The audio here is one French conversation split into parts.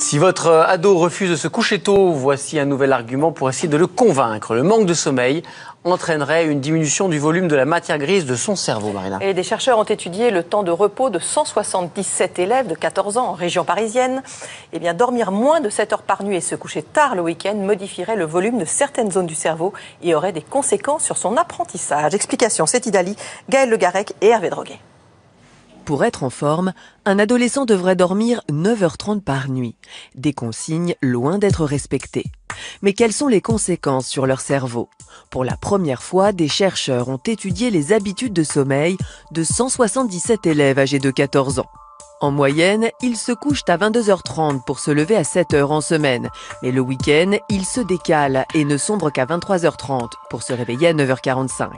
Si votre ado refuse de se coucher tôt, voici un nouvel argument pour essayer de le convaincre. Le manque de sommeil entraînerait une diminution du volume de la matière grise de son cerveau, Marina. Et des chercheurs ont étudié le temps de repos de 177 élèves de 14 ans en région parisienne. Eh bien, dormir moins de 7 heures par nuit et se coucher tard le week-end modifierait le volume de certaines zones du cerveau et aurait des conséquences sur son apprentissage. Explication, c'est Idali, Gaël Le Garec et Hervé Droguet. Pour être en forme, un adolescent devrait dormir 9h30 par nuit. Des consignes loin d'être respectées. Mais quelles sont les conséquences sur leur cerveau? Pour la première fois, des chercheurs ont étudié les habitudes de sommeil de 177 élèves âgés de 14 ans. En moyenne, ils se couchent à 22h30 pour se lever à 7h en semaine. Mais le week-end, ils se décalent et ne sombrent qu'à 23h30 pour se réveiller à 9h45.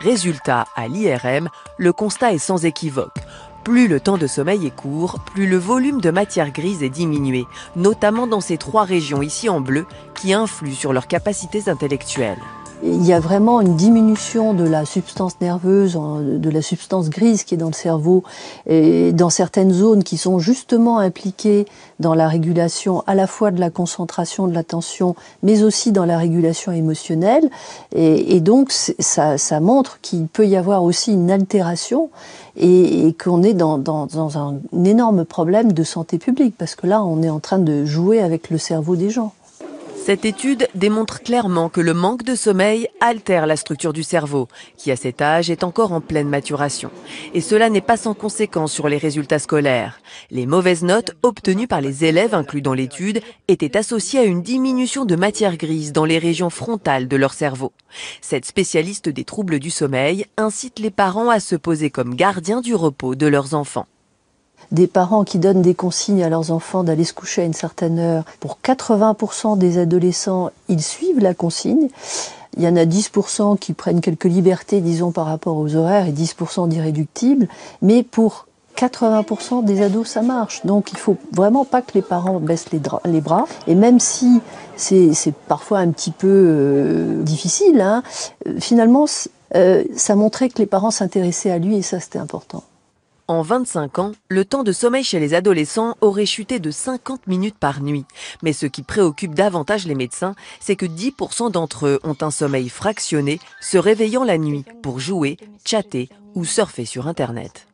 Résultat, à l'IRM, le constat est sans équivoque. Plus le temps de sommeil est court, plus le volume de matière grise est diminué, notamment dans ces 3 régions ici en bleu qui influent sur leurs capacités intellectuelles. Il y a vraiment une diminution de la substance nerveuse, de la substance grise qui est dans le cerveau, et dans certaines zones qui sont justement impliquées dans la régulation à la fois de la concentration, de l'attention, mais aussi dans la régulation émotionnelle. Et donc ça montre qu'il peut y avoir aussi une altération et qu'on est dans un énorme problème de santé publique, parce que là on est en train de jouer avec le cerveau des gens. Cette étude démontre clairement que le manque de sommeil altère la structure du cerveau, qui à cet âge est encore en pleine maturation. Et cela n'est pas sans conséquence sur les résultats scolaires. Les mauvaises notes obtenues par les élèves inclus dans l'étude étaient associées à une diminution de matière grise dans les régions frontales de leur cerveau. Cette spécialiste des troubles du sommeil incite les parents à se poser comme gardiens du repos de leurs enfants. Des parents qui donnent des consignes à leurs enfants d'aller se coucher à une certaine heure. Pour 80% des adolescents, ils suivent la consigne. Il y en a 10% qui prennent quelques libertés, disons, par rapport aux horaires et 10% d'irréductibles. Mais pour 80% des ados, ça marche. Donc il faut vraiment pas que les parents baissent les bras. Et même si c'est parfois un petit peu difficile, hein, finalement, ça montrait que les parents s'intéressaient à lui et ça, c'était important. En 25 ans, le temps de sommeil chez les adolescents aurait chuté de 50 minutes par nuit. Mais ce qui préoccupe davantage les médecins, c'est que 10% d'entre eux ont un sommeil fractionné, se réveillant la nuit pour jouer, chatter ou surfer sur Internet.